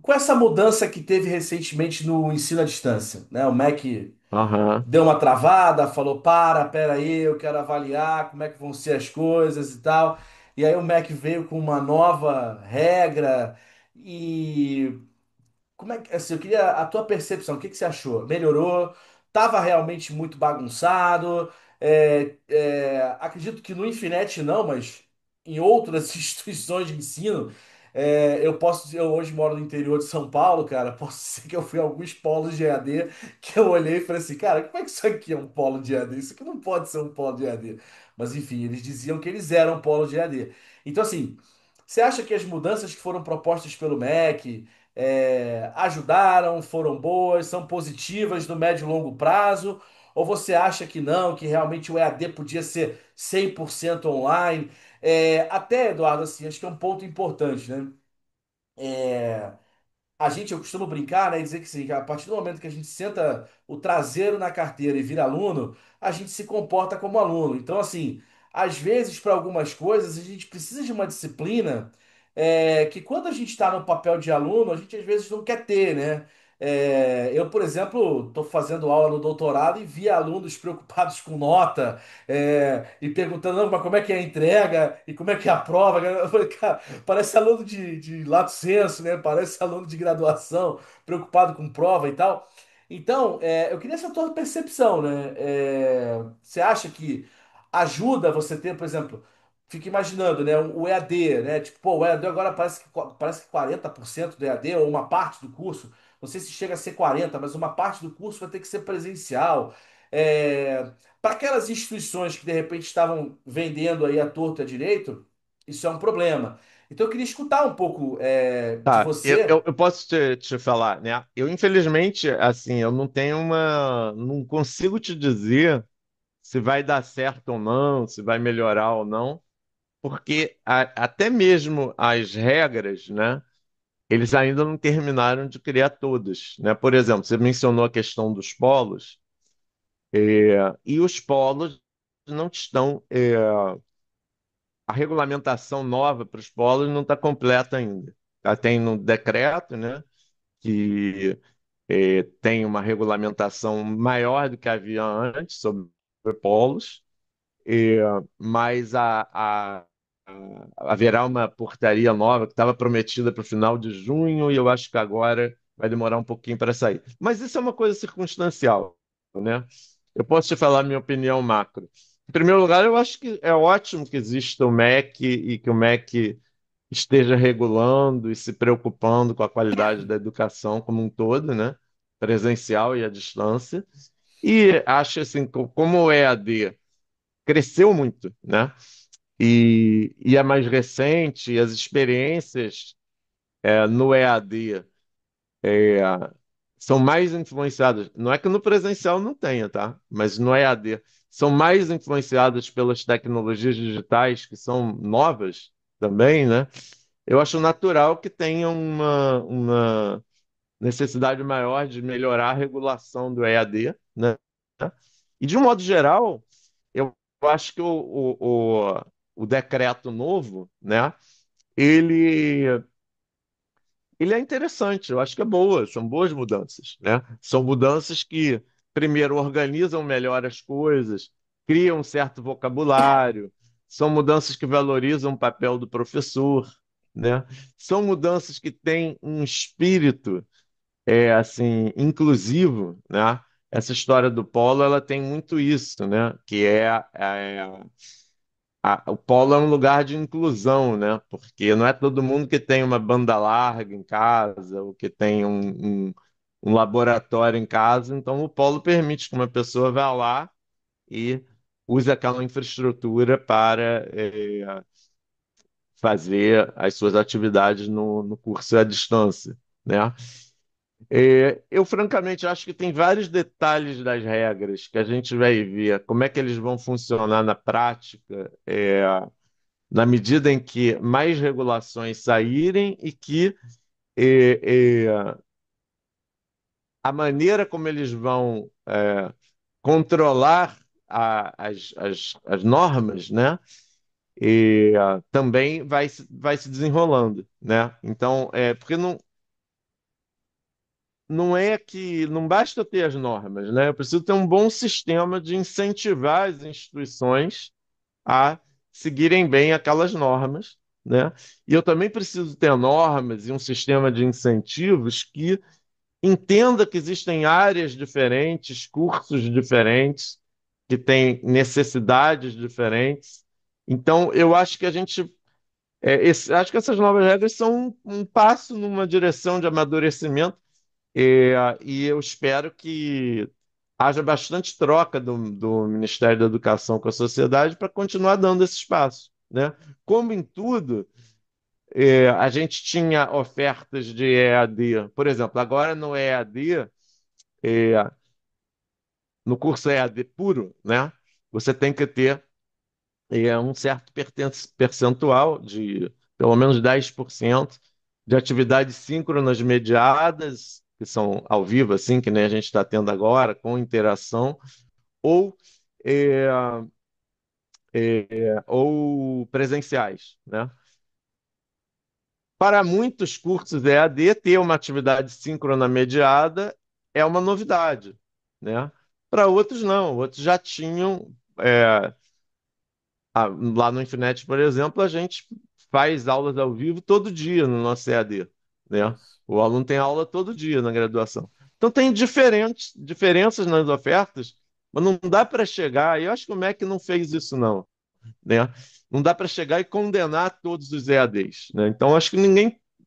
com essa mudança que teve recentemente no ensino à distância, né? O MEC Aham. deu uma travada, falou: pera aí, eu quero avaliar como é que vão ser as coisas e tal. E aí o MEC veio com uma nova regra e como é que, assim, eu queria a tua percepção, o que que você achou? Melhorou? Tava realmente muito bagunçado? Acredito que no Infinet não, mas em outras instituições de ensino, eu hoje moro no interior de São Paulo, cara, posso dizer que eu fui a alguns polos de EAD que eu olhei e falei assim, cara, como é que isso aqui é um polo de EAD? Isso aqui não pode ser um polo de EAD. Mas enfim, eles diziam que eles eram polo de EAD. Então, assim, você acha que as mudanças que foram propostas pelo MEC ajudaram, foram boas, são positivas no médio e longo prazo? Ou você acha que não, que realmente o EAD podia ser 100% online? Até, Eduardo, assim, acho que é um ponto importante, né? Eu costumo brincar, né, e dizer que sim, que a partir do momento que a gente senta o traseiro na carteira e vira aluno, a gente se comporta como aluno. Então, assim, às vezes, para algumas coisas, a gente precisa de uma disciplina que quando a gente está no papel de aluno, a gente às vezes não quer ter, né? Eu, por exemplo, estou fazendo aula no doutorado e vi alunos preocupados com nota, e perguntando, não, mas como é que é a entrega e como é que é a prova? Eu falei, cara, parece aluno de lato sensu, né? Parece aluno de graduação, preocupado com prova e tal. Então, eu queria essa tua percepção, né? Você acha que ajuda você ter, por exemplo, fica imaginando, né? O EAD, né? Tipo, pô, o EAD agora parece que 40% do EAD, ou uma parte do curso, não sei se chega a ser 40, mas uma parte do curso vai ter que ser presencial. Para aquelas instituições que de repente estavam vendendo aí a torta direito, isso é um problema. Então eu queria escutar um pouco de Tá, você. eu posso te falar, né? Eu, infelizmente, assim, eu não tenho não consigo te dizer se vai dar certo ou não, se vai melhorar ou não, porque até mesmo as regras, né? Eles ainda não terminaram de criar todas, né? Por exemplo, você mencionou a questão dos polos, e os polos não estão, a regulamentação nova para os polos não está completa ainda. Tá? Tem no decreto, né? Que tem uma regulamentação maior do que havia antes sobre polos, é, mas haverá uma portaria nova que estava prometida para o final de junho e eu acho que agora vai demorar um pouquinho para sair. Mas isso é uma coisa circunstancial, né? Eu posso te falar a minha opinião macro. Em primeiro lugar, eu acho que é ótimo que exista o MEC e que o MEC esteja regulando e se preocupando com a qualidade da educação como um todo, né? Presencial e à distância. E acho assim, como o EAD cresceu muito, né? E é mais recente, e as experiências no EAD é, são mais influenciadas. Não é que no presencial não tenha, tá? Mas no EAD são mais influenciadas pelas tecnologias digitais que são novas também, né? Eu acho natural que tenha uma necessidade maior de melhorar a regulação do EAD, né? E de um modo geral, eu acho que o decreto novo, né? Ele ele é interessante, eu acho que é boa, são boas mudanças, né? São mudanças que, primeiro, organizam melhor as coisas, criam um certo vocabulário, são mudanças que valorizam o papel do professor, né? São mudanças que têm um espírito, assim, inclusivo, né? Essa história do polo, ela tem muito isso, né? Que o polo é um lugar de inclusão, né? Porque não é todo mundo que tem uma banda larga em casa, ou que tem um laboratório em casa. Então, o polo permite que uma pessoa vá lá e use aquela infraestrutura para fazer as suas atividades no curso à distância, né? Eu, francamente, acho que tem vários detalhes das regras que a gente vai ver, como é que eles vão funcionar na prática. Na medida em que mais regulações saírem e que eh, eh, a maneira como eles vão controlar as normas, né, também vai se desenrolando, né? Então, porque não é que não basta ter as normas, né? Eu preciso ter um bom sistema de incentivar as instituições a seguirem bem aquelas normas, né? E eu também preciso ter normas e um sistema de incentivos que entenda que existem áreas diferentes, cursos diferentes, que têm necessidades diferentes. Então, eu acho que acho que essas novas regras são um passo numa direção de amadurecimento, e eu espero que haja bastante troca do Ministério da Educação com a sociedade para continuar dando esse espaço, né? Como em tudo, a gente tinha ofertas de EAD, por exemplo, agora no EAD, é, no curso EAD puro, né? Você tem que ter um certo percentual de pelo menos 10% de atividades síncronas mediadas, que são ao vivo, assim, que nem a gente está tendo agora, com interação, ou é, ou presenciais, né? Para muitos cursos EAD, ter uma atividade síncrona mediada é uma novidade, né? Para outros, não. Outros já tinham. Lá no Infinet, por exemplo, a gente faz aulas ao vivo todo dia no nosso EAD, né? Isso. O aluno tem aula todo dia na graduação. Então, tem diferenças nas ofertas, mas não dá para chegar. E eu acho que o MEC não fez isso, não, né? Não dá para chegar e condenar todos os EADs, né? Então, acho que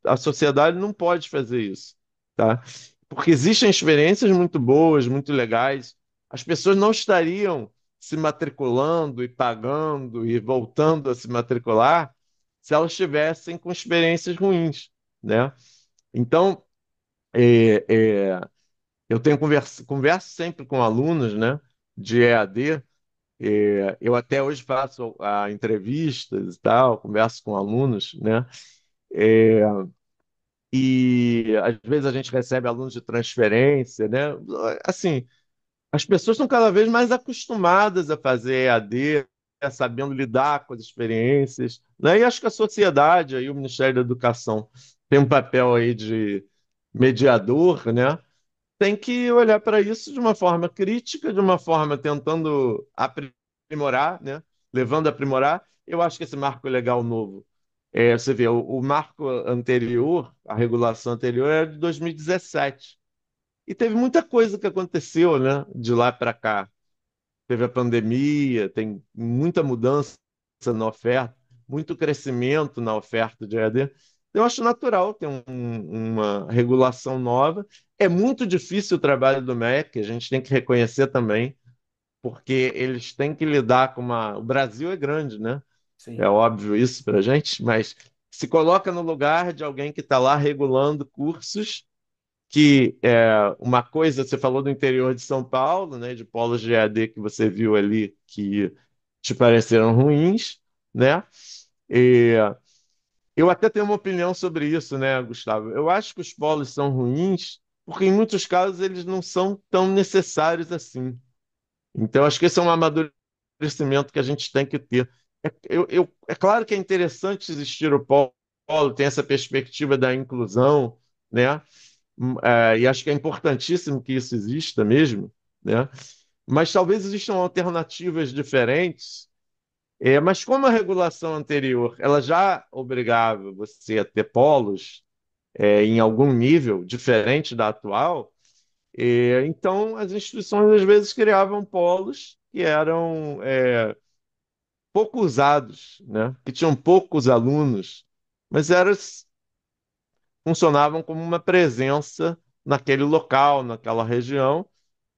a sociedade não pode fazer isso, tá? Porque existem experiências muito boas, muito legais. As pessoas não estariam se matriculando e pagando e voltando a se matricular se elas estivessem com experiências ruins, né? Então, é, é, eu tenho converso sempre com alunos, né, de EAD. Eu até hoje faço entrevistas e tal, converso com alunos, né? É, e às vezes a gente recebe alunos de transferência, né? Assim, as pessoas estão cada vez mais acostumadas a fazer EAD, sabendo lidar com as experiências, né? E acho que a sociedade, aí o Ministério da Educação tem um papel aí de mediador, né? Tem que olhar para isso de uma forma crítica, de uma forma tentando aprimorar, né? Levando a aprimorar. Eu acho que esse marco legal novo, você vê, o marco anterior, a regulação anterior era de 2017. E teve muita coisa que aconteceu, né? De lá para cá. Teve a pandemia, tem muita mudança na oferta, muito crescimento na oferta de EAD. Eu acho natural ter uma regulação nova. É muito difícil o trabalho do MEC, a gente tem que reconhecer também. porque eles têm que lidar com uma. O Brasil é grande, né? É Sim, óbvio isso para a gente, mas se coloca no lugar de alguém que está lá regulando cursos que uma coisa, você falou do interior de São Paulo, né, de polos de EAD que você viu ali que te pareceram ruins, né? E eu até tenho uma opinião sobre isso, né, Gustavo? Eu acho que os polos são ruins porque em muitos casos eles não são tão necessários assim. Então, acho que esse é um amadurecimento que a gente tem que ter. É claro que é interessante existir o polo, tem essa perspectiva da inclusão, né? E acho que é importantíssimo que isso exista mesmo, né? Mas talvez existam alternativas diferentes. Mas como a regulação anterior, ela já obrigava você a ter polos, em algum nível diferente da atual, então as instituições às vezes criavam polos que eram pouco usados, né? Que tinham poucos alunos, mas funcionavam como uma presença naquele local, naquela região,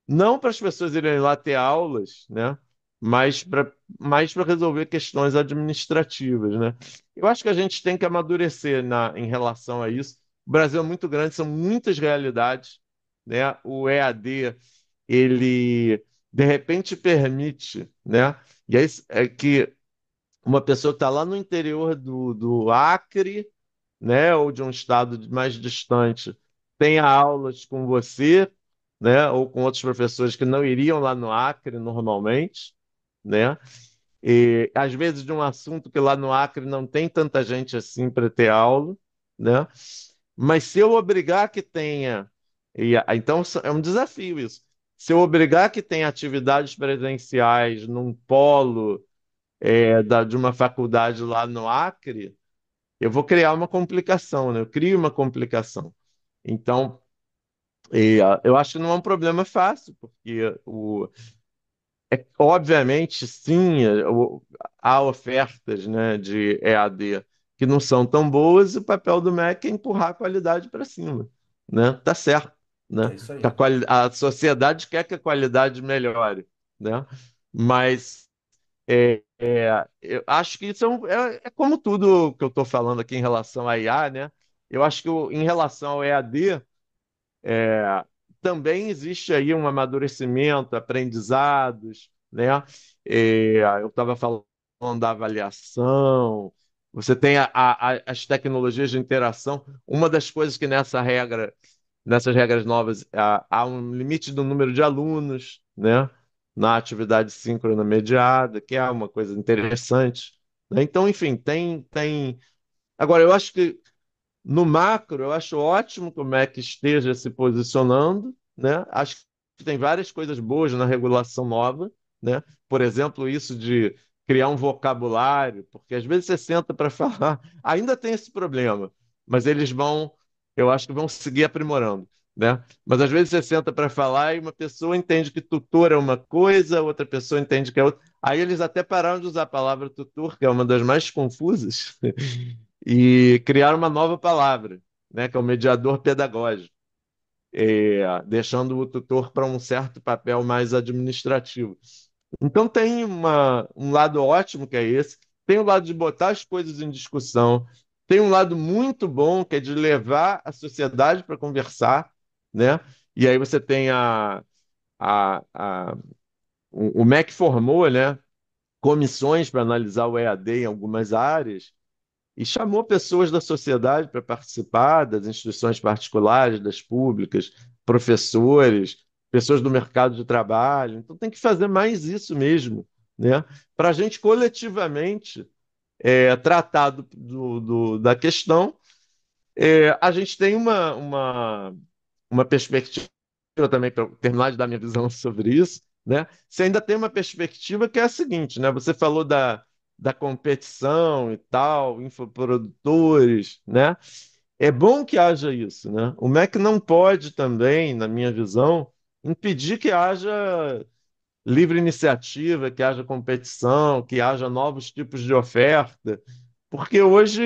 não para as pessoas irem lá ter aulas, né? Mas para resolver questões administrativas, né? Eu acho que a gente tem que amadurecer em relação a isso. O Brasil é muito grande, são muitas realidades, né? O EAD, ele de repente permite, né? E aí é que uma pessoa que está lá no interior do Acre, né, ou de um estado mais distante, tenha aulas com você, né, ou com outros professores que não iriam lá no Acre normalmente, né, e às vezes de um assunto que lá no Acre não tem tanta gente assim para ter aula, né, mas se eu obrigar que tenha, então é um desafio isso. Se eu obrigar que tenha atividades presenciais num polo de uma faculdade lá no Acre, eu vou criar uma complicação, né? Eu crio uma complicação. Então, eu acho que não é um problema fácil, porque obviamente, sim, há ofertas, né, de EAD que não são tão boas, e o papel do MEC é empurrar a qualidade para cima, né? Tá certo, né? é isso Que aí. a sociedade quer que a qualidade melhore, né? Mas eu acho que isso é como tudo que eu estou falando aqui em relação à IA, né? Eu acho que em relação ao EAD, também existe aí um amadurecimento, aprendizados, né? Eu estava falando da avaliação, você tem as tecnologias de interação. Uma das coisas que nessas regras novas, há um limite do número de alunos, né? Na atividade síncrona mediada, que é uma coisa interessante, né? Então, enfim, tem. Agora, eu acho que no macro, eu acho ótimo que o MEC esteja se posicionando, né? Acho que tem várias coisas boas na regulação nova, né? Por exemplo, isso de criar um vocabulário, porque às vezes você senta para falar, ainda tem esse problema, mas eu acho que vão seguir aprimorando, né? Mas às vezes você senta para falar e uma pessoa entende que tutor é uma coisa, outra pessoa entende que é outra. Aí eles até pararam de usar a palavra tutor, que é uma das mais confusas, e criaram uma nova palavra, né, que é o mediador pedagógico, deixando o tutor para um certo papel mais administrativo. Então tem um lado ótimo que é esse, tem o lado de botar as coisas em discussão, tem um lado muito bom que é de levar a sociedade para conversar, né? E aí você tem a, a, o MEC formou, né, comissões para analisar o EAD em algumas áreas, e chamou pessoas da sociedade para participar, das instituições particulares, das públicas, professores, pessoas do mercado de trabalho. Então tem que fazer mais isso mesmo, né? Para a gente coletivamente tratar da questão. A gente tem uma perspectiva também, para terminar de dar minha visão sobre isso, né? Você ainda tem uma perspectiva que é a seguinte, né? Você falou da competição e tal, infoprodutores, né? É bom que haja isso, né? O MEC não pode também, na minha visão, impedir que haja livre iniciativa, que haja competição, que haja novos tipos de oferta, porque hoje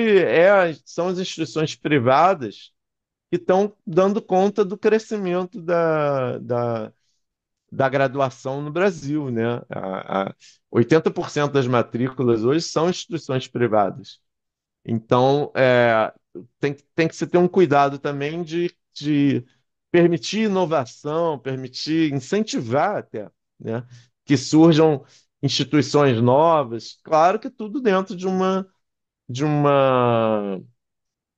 são as instituições privadas que estão dando conta do crescimento da graduação no Brasil, né? 80% das matrículas hoje são instituições privadas. Então, tem que se ter um cuidado também de permitir inovação, permitir incentivar até, né? Que surjam instituições novas, claro que tudo dentro de uma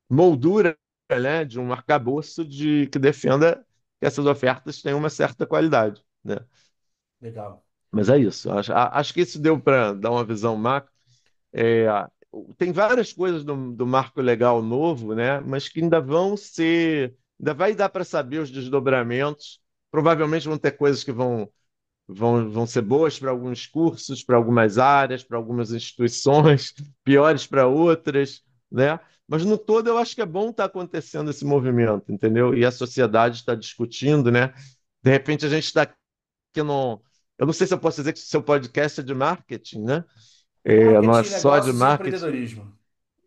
moldura, né? De um arcabouço que defenda que essas ofertas tenham uma certa qualidade, né? Legal. Mas é isso. Acho que isso deu para dar uma visão macro. É, tem várias coisas do marco legal novo, né? Mas que ainda vão ser, ainda vai dar para saber os desdobramentos. Provavelmente vão ter coisas que vão ser boas para alguns cursos, para algumas áreas, para algumas instituições, piores para outras, né? Mas no todo eu acho que é bom estar acontecendo esse movimento, entendeu? E a sociedade está discutindo, né? De repente a gente está aqui no. Eu não sei se eu posso dizer que o seu podcast é de marketing, né? Não é Marketing, só de negócios e marketing. empreendedorismo.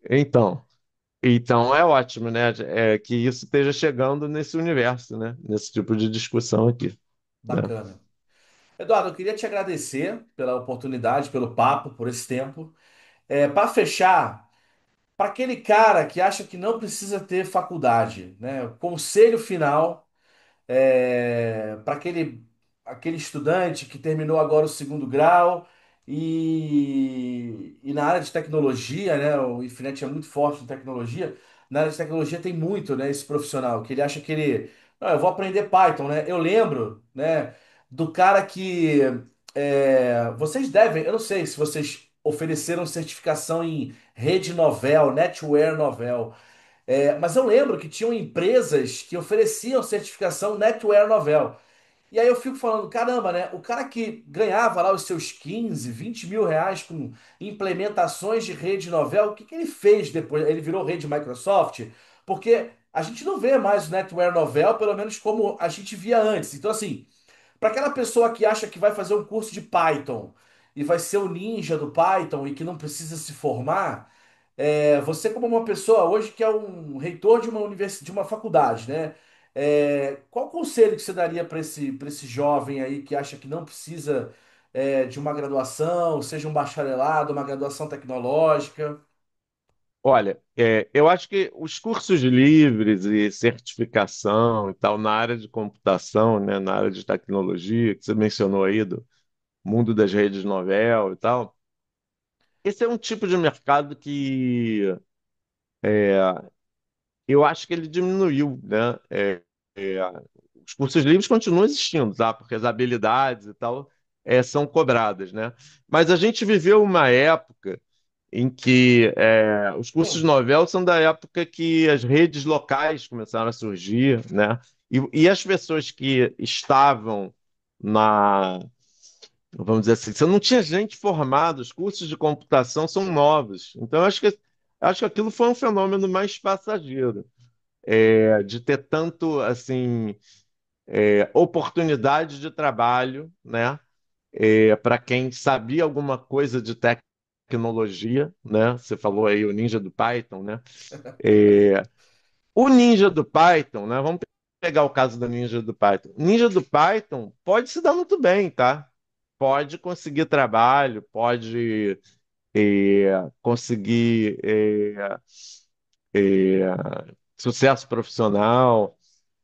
Então, então é ótimo, né? Que isso esteja chegando nesse universo, né? Nesse tipo de discussão aqui, né? Bacana. Eduardo, eu queria te agradecer pela oportunidade, pelo papo, por esse tempo. Para fechar, para aquele cara que acha que não precisa ter faculdade, né? O conselho final para aquele estudante que terminou agora o segundo grau e na área de tecnologia, né? O Infinet é muito forte em tecnologia. Na área de tecnologia tem muito, né? Esse profissional que ele acha que ele, não, eu vou aprender Python, né? Eu lembro, né? Do cara que vocês devem, eu não sei se vocês ofereceram certificação em rede novel, netware novel. Mas eu lembro que tinham empresas que ofereciam certificação NetWare Novel. E aí eu fico falando, caramba, né? O cara que ganhava lá os seus 15, 20 mil reais com implementações de rede Novel, o que que ele fez depois? Ele virou rede Microsoft? Porque a gente não vê mais o NetWare Novel, pelo menos como a gente via antes. Então, assim, para aquela pessoa que acha que vai fazer um curso de Python e vai ser o ninja do Python e que não precisa se formar, você como uma pessoa hoje que é um reitor de uma universidade, de uma faculdade, né? Qual conselho que você daria para esse jovem aí que acha que não precisa de uma graduação, seja um bacharelado, uma graduação tecnológica? Olha, eu acho que os cursos livres e certificação e tal na área de computação, né, na área de tecnologia, que você mencionou aí, do mundo das redes novel e tal, esse é um tipo de mercado que eu acho que ele diminuiu, né? É, os cursos livres continuam existindo, tá? Porque as habilidades e tal são cobradas, né? Mas a gente viveu uma época em que os cursos novel são da época que as redes locais começaram a surgir, né? E as pessoas que estavam na, vamos dizer assim, você não tinha gente formada, os cursos de computação são novos. Então, eu acho que aquilo foi um fenômeno mais passageiro, de ter tanto, assim, oportunidade de trabalho, né? Para quem sabia alguma coisa de tecnologia, né? Você falou aí o Ninja do Python, né? O Ninja do Python, né? Vamos pegar o caso do Ninja do Python. Ninja do Python pode se dar muito bem, tá? Pode conseguir trabalho, pode conseguir sucesso profissional,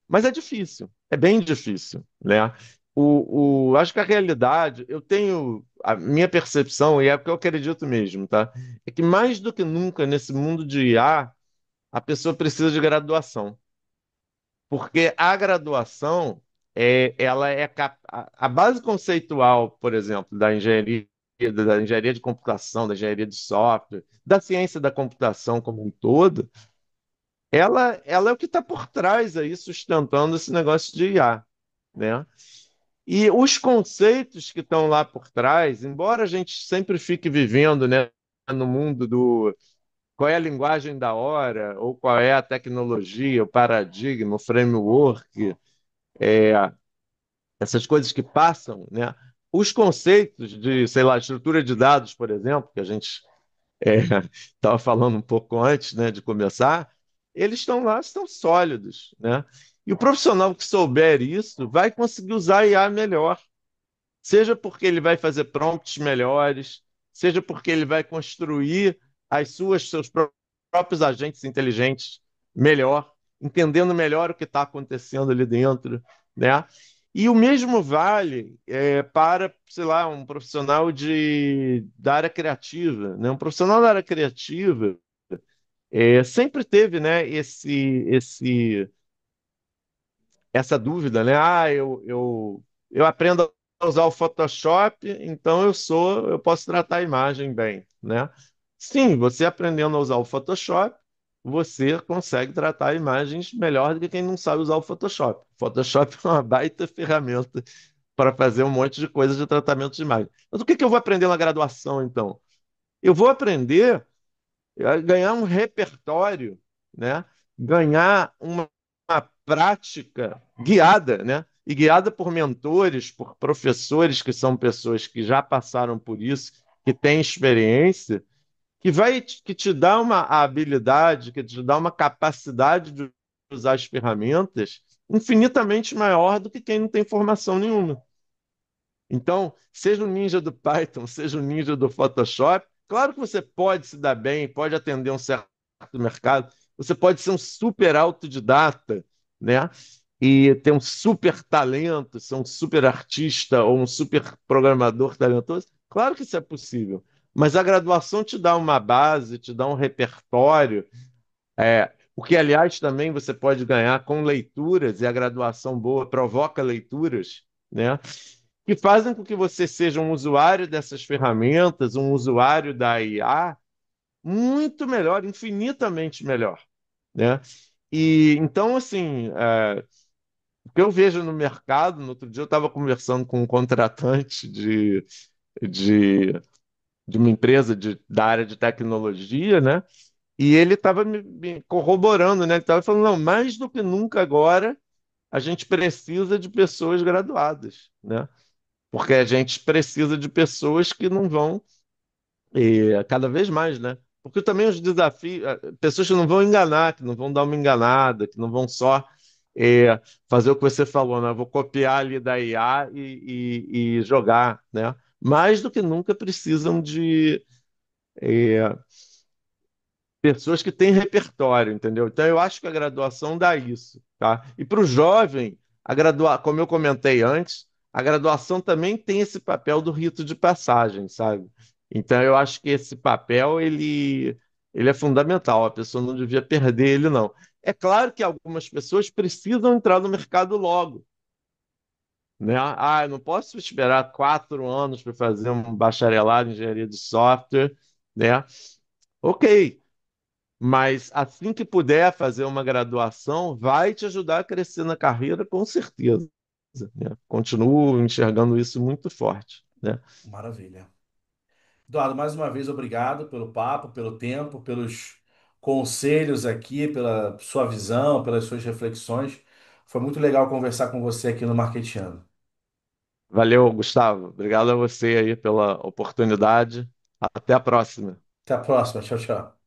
mas é difícil, é bem difícil, né? Acho que a realidade, eu tenho a minha percepção, e é o que eu acredito mesmo, tá? É que mais do que nunca nesse mundo de IA, a pessoa precisa de graduação, porque a graduação ela a base conceitual, por exemplo, da engenharia de computação, da engenharia de software, da ciência da computação como um todo, ela é o que está por trás aí, sustentando esse negócio de IA, né? E os conceitos que estão lá por trás, embora a gente sempre fique vivendo, né, no mundo do qual é a linguagem da hora, ou qual é a tecnologia, o paradigma, o framework, essas coisas que passam, né? Os conceitos de, sei lá, estrutura de dados, por exemplo, que a gente estava falando um pouco antes, né, de começar, eles estão lá, estão sólidos, né? E o profissional que souber isso vai conseguir usar IA melhor, seja porque ele vai fazer prompts melhores, seja porque ele vai construir seus próprios agentes inteligentes melhor, entendendo melhor o que está acontecendo ali dentro, né? E o mesmo vale para, sei lá, um profissional da área criativa, né? Um profissional da área criativa sempre teve, né, essa dúvida, né? Eu aprendo a usar o Photoshop, então eu posso tratar a imagem bem, né? Sim, você aprendendo a usar o Photoshop, você consegue tratar imagens melhor do que quem não sabe usar o Photoshop. O Photoshop é uma baita ferramenta para fazer um monte de coisas de tratamento de imagem. Mas o que que eu vou aprender na graduação, então? Eu vou aprender ganhar um repertório, né? Ganhar uma prática guiada, né? E guiada por mentores, por professores que são pessoas que já passaram por isso, que têm experiência, que te dá uma habilidade, que te dá uma capacidade de usar as ferramentas infinitamente maior do que quem não tem formação nenhuma. Então, seja o ninja do Python, seja o ninja do Photoshop, claro que você pode se dar bem, pode atender um certo mercado, você pode ser um super autodidata, né? E ter um super talento, ser um super artista ou um super programador talentoso. Claro que isso é possível. Mas a graduação te dá uma base, te dá um repertório, o que, aliás, também você pode ganhar com leituras, e a graduação boa provoca leituras, né? Que fazem com que você seja um usuário dessas ferramentas, um usuário da IA, muito melhor, infinitamente melhor, né? E então, assim, o que eu vejo no mercado, no outro dia eu estava conversando com um contratante de, de uma empresa da área de tecnologia, né? E ele estava me corroborando, né? Ele estava falando, não, mais do que nunca agora, a gente precisa de pessoas graduadas, né? Porque a gente precisa de pessoas que não vão, cada vez mais, né? Porque também os desafios, pessoas que não vão enganar, que não vão dar uma enganada, que não vão só fazer o que você falou, né? Vou copiar ali da IA e jogar, né? Mais do que nunca precisam de pessoas que têm repertório, entendeu? Então eu acho que a graduação dá isso, tá? E para o jovem, como eu comentei antes, a graduação também tem esse papel do rito de passagem, sabe? Então eu acho que esse papel ele é fundamental, a pessoa não devia perder ele, não. É claro que algumas pessoas precisam entrar no mercado logo, né? Ah, eu não posso esperar 4 anos para fazer um bacharelado em engenharia de software, né? Ok, mas assim que puder fazer uma graduação, vai te ajudar a crescer na carreira, com certeza, né? Continuo enxergando isso muito forte, né? Maravilha. Eduardo, mais uma vez, obrigado pelo papo, pelo tempo, pelos conselhos aqui, pela sua visão, pelas suas reflexões. Foi muito legal conversar com você aqui no Marquetiano. Valeu, Gustavo. Obrigado a você aí pela oportunidade. Até a próxima. Até a próxima. Tchau, tchau.